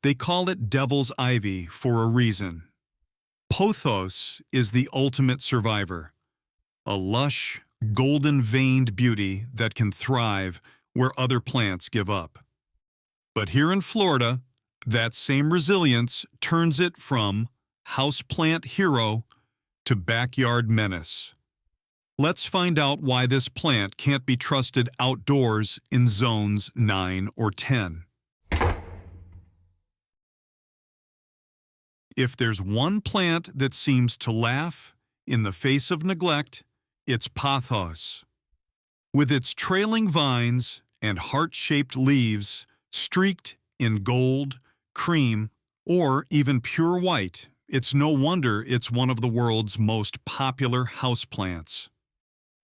They call it devil's ivy for a reason. Pothos is the ultimate survivor, a lush, golden-veined beauty that can thrive where other plants give up. But here in Florida, that same resilience turns it from houseplant hero to backyard menace. Let's find out why this plant can't be trusted outdoors in zones 9 or 10. If there's one plant that seems to laugh in the face of neglect, it's pothos. With its trailing vines and heart-shaped leaves streaked in gold, cream, or even pure white, it's no wonder it's one of the world's most popular houseplants.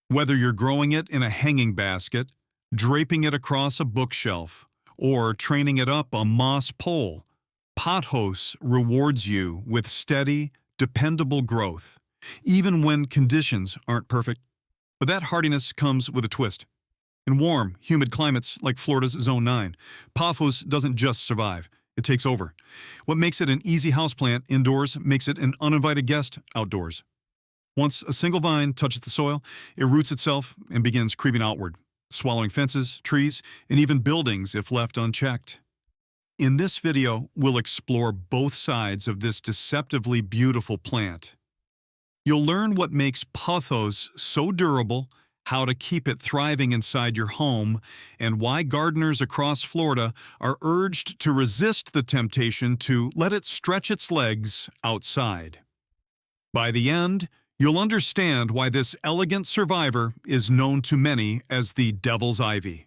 Whether you're growing it in a hanging basket, draping it across a bookshelf, or training it up a moss pole, Pothos rewards you with steady, dependable growth, even when conditions aren't perfect. But that hardiness comes with a twist. In warm, humid climates like Florida's Zone 9, Pothos doesn't just survive, it takes over. What makes it an easy houseplant indoors makes it an uninvited guest outdoors. Once a single vine touches the soil, it roots itself and begins creeping outward, swallowing fences, trees, and even buildings if left unchecked. In this video, we'll explore both sides of this deceptively beautiful plant. You'll learn what makes pothos so durable, how to keep it thriving inside your home, and why gardeners across Florida are urged to resist the temptation to let it stretch its legs outside. By the end, you'll understand why this elegant survivor is known to many as the devil's ivy.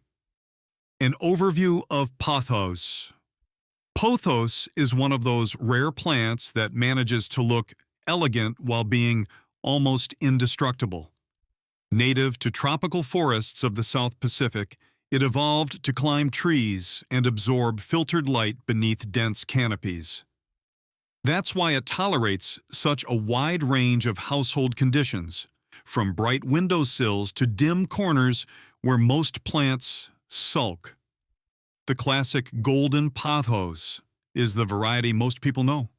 An overview of pothos. Pothos is one of those rare plants that manages to look elegant while being almost indestructible. Native to tropical forests of the South Pacific, it evolved to climb trees and absorb filtered light beneath dense canopies. That's why it tolerates such a wide range of household conditions, from bright windowsills to dim corners where most plants sulk. The classic golden pothos is the variety most people know.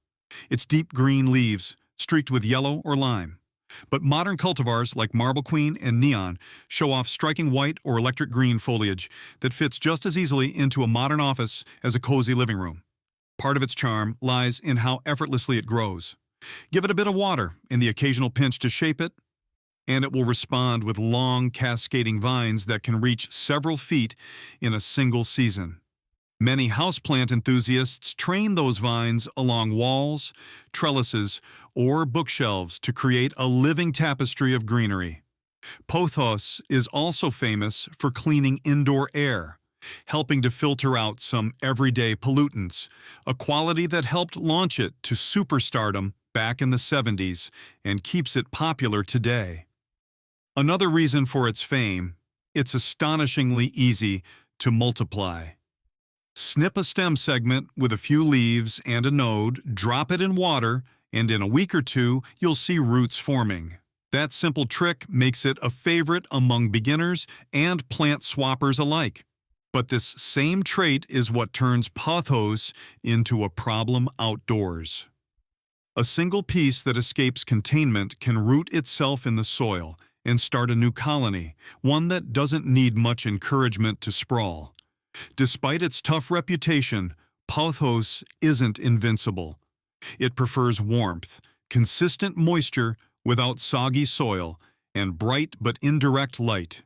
Its deep green leaves, streaked with yellow or lime. But modern cultivars like Marble Queen and Neon show off striking white or electric green foliage that fits just as easily into a modern office as a cozy living room. Part of its charm lies in how effortlessly it grows. Give it a bit of water and the occasional pinch to shape it, and it will respond with long, cascading vines that can reach several feet in a single season. Many houseplant enthusiasts train those vines along walls, trellises, or bookshelves to create a living tapestry of greenery. Pothos is also famous for cleaning indoor air, helping to filter out some everyday pollutants, a quality that helped launch it to superstardom back in the 70s and keeps it popular today. Another reason for its fame, it's astonishingly easy to multiply. Snip a stem segment with a few leaves and a node, drop it in water, and in a week or two, you'll see roots forming. That simple trick makes it a favorite among beginners and plant swappers alike. But this same trait is what turns pothos into a problem outdoors. A single piece that escapes containment can root itself in the soil and start a new colony, one that doesn't need much encouragement to sprawl. Despite its tough reputation, pothos isn't invincible. It prefers warmth, consistent moisture without soggy soil, and bright but indirect light.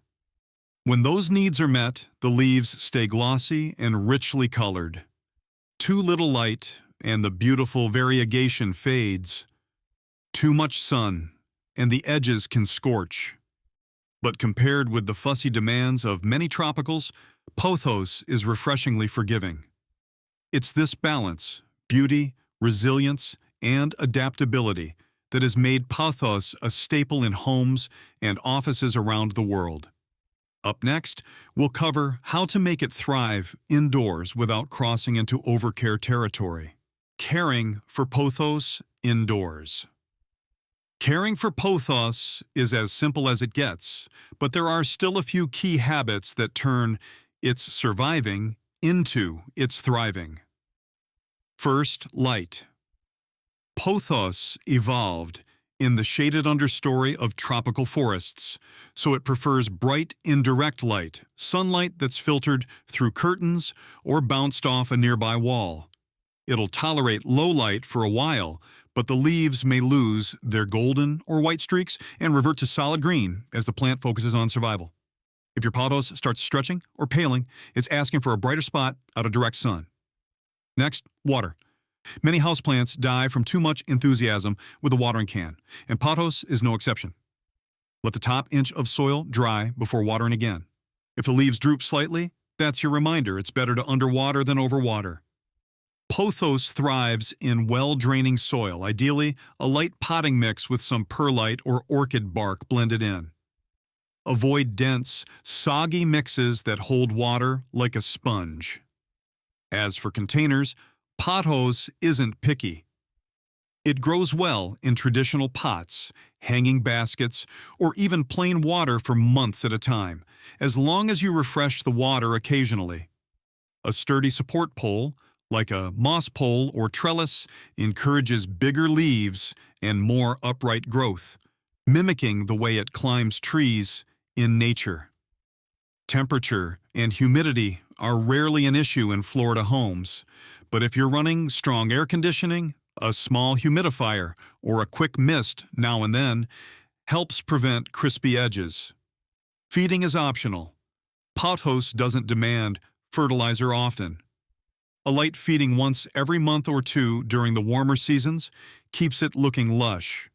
When those needs are met, the leaves stay glossy and richly colored. Too little light, and the beautiful variegation fades. Too much sun, and the edges can scorch. But compared with the fussy demands of many tropicals, pothos is refreshingly forgiving. It's this balance, beauty, resilience, and adaptability that has made pothos a staple in homes and offices around the world. Up next, we'll cover how to make it thrive indoors without crossing into overcare territory. Caring for pothos indoors. Caring for pothos is as simple as it gets, but there are still a few key habits that turn its surviving into its thriving. First, light. Pothos evolved in the shaded understory of tropical forests, so it prefers bright, indirect light, sunlight that's filtered through curtains or bounced off a nearby wall. It'll tolerate low light for a while, but the leaves may lose their golden or white streaks and revert to solid green as the plant focuses on survival. If your pothos starts stretching or paling, it's asking for a brighter spot out of direct sun. Next, water. Many houseplants die from too much enthusiasm with a watering can, and pothos is no exception. Let the top inch of soil dry before watering again. If the leaves droop slightly, that's your reminder it's better to underwater than overwater. Pothos thrives in well-draining soil, ideally a light potting mix with some perlite or orchid bark blended in. Avoid dense, soggy mixes that hold water like a sponge. As for containers, pothos isn't picky. It grows well in traditional pots, hanging baskets, or even plain water for months at a time, as long as you refresh the water occasionally. A sturdy support pole, like a moss pole or trellis, encourages bigger leaves and more upright growth, mimicking the way it climbs trees in nature. Temperature and humidity are rarely an issue in Florida homes, but if you're running strong air conditioning, a small humidifier, or a quick mist now and then helps prevent crispy edges. Feeding is optional. Pothos doesn't demand fertilizer often. A light feeding once every month or two during the warmer seasons keeps it looking lush.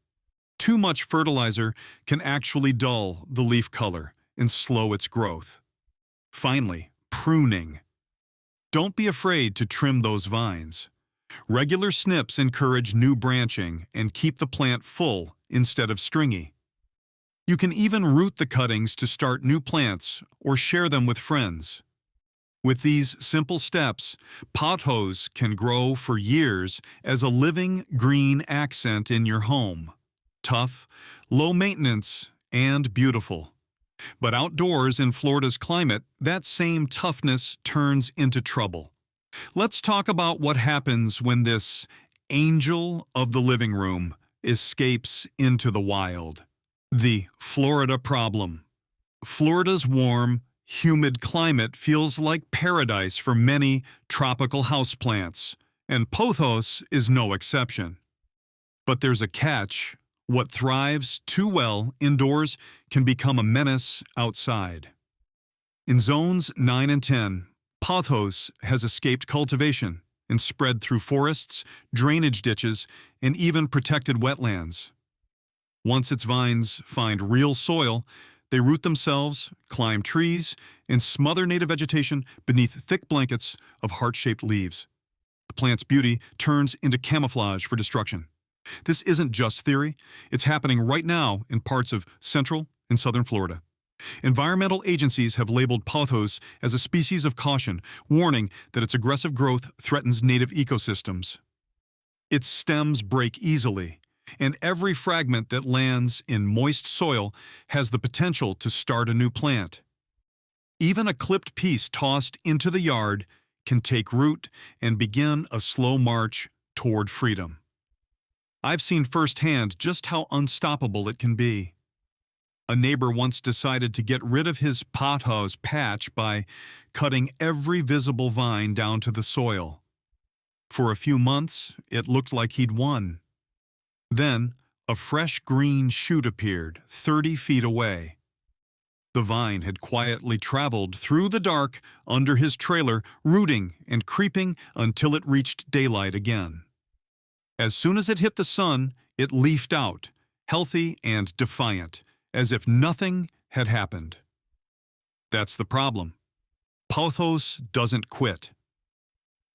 Too much fertilizer can actually dull the leaf color and slow its growth. Finally, pruning. Don't be afraid to trim those vines. Regular snips encourage new branching and keep the plant full instead of stringy. You can even root the cuttings to start new plants or share them with friends. With these simple steps, pothos can grow for years as a living green accent in your home. Tough, low maintenance, and beautiful. But outdoors in Florida's climate, that same toughness turns into trouble. Let's talk about what happens when this angel of the living room escapes into the wild. The Florida problem. Florida's warm, humid climate feels like paradise for many tropical houseplants, and pothos is no exception. But there's a catch. What thrives too well indoors can become a menace outside. In zones 9 and 10, pothos has escaped cultivation and spread through forests, drainage ditches, and even protected wetlands. Once its vines find real soil, they root themselves, climb trees, and smother native vegetation beneath thick blankets of heart-shaped leaves. The plant's beauty turns into camouflage for destruction. This isn't just theory. It's happening right now in parts of central and southern Florida. Environmental agencies have labeled pothos as a species of caution, warning that its aggressive growth threatens native ecosystems. Its stems break easily, and every fragment that lands in moist soil has the potential to start a new plant. Even a clipped piece tossed into the yard can take root and begin a slow march toward freedom. I've seen firsthand just how unstoppable it can be. A neighbor once decided to get rid of his pothos patch by cutting every visible vine down to the soil. For a few months, it looked like he'd won. Then, a fresh green shoot appeared 30 feet away. The vine had quietly traveled through the dark under his trailer, rooting and creeping until it reached daylight again. As soon as it hit the sun, it leafed out, healthy and defiant, as if nothing had happened. That's the problem. Pothos doesn't quit.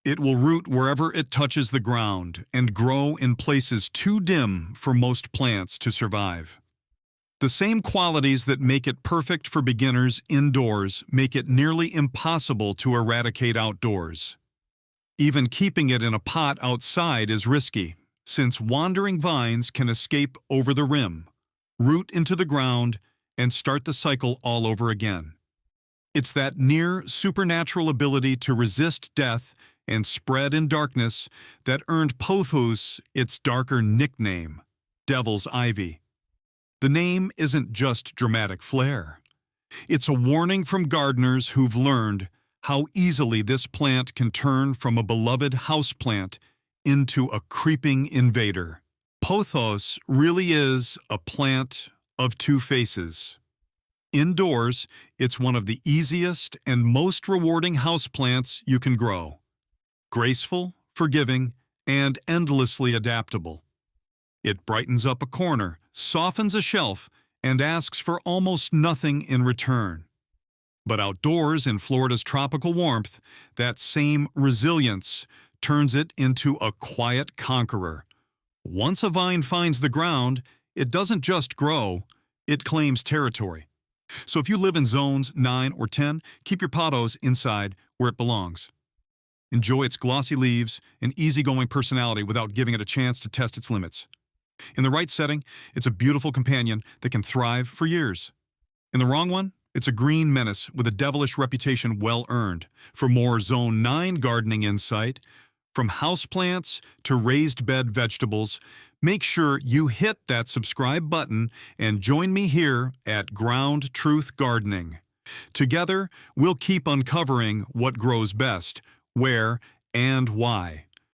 It will root wherever it touches the ground and grow in places too dim for most plants to survive. The same qualities that make it perfect for beginners indoors make it nearly impossible to eradicate outdoors. Even keeping it in a pot outside is risky, since wandering vines can escape over the rim, root into the ground, and start the cycle all over again. It's that near supernatural ability to resist death and spread in darkness that earned Pothos its darker nickname, Devil's Ivy. The name isn't just dramatic flair. It's a warning from gardeners who've learned how easily this plant can turn from a beloved houseplant into a creeping invader. Pothos really is a plant of two faces. Indoors, it's one of the easiest and most rewarding houseplants you can grow. Graceful, forgiving, and endlessly adaptable. It brightens up a corner, softens a shelf, and asks for almost nothing in return. But outdoors in Florida's tropical warmth, that same resilience turns it into a quiet conqueror. Once a vine finds the ground, it doesn't just grow, it claims territory. So if you live in zones 9 or 10, keep your pothos inside where it belongs. Enjoy its glossy leaves and easygoing personality without giving it a chance to test its limits. In the right setting, it's a beautiful companion that can thrive for years. In the wrong one, it's a green menace with a devilish reputation well earned. For more Zone 9 gardening insight, from houseplants to raised bed vegetables, make sure you hit that subscribe button and join me here at Ground Truth Gardening. Together, we'll keep uncovering what grows best, where, and why.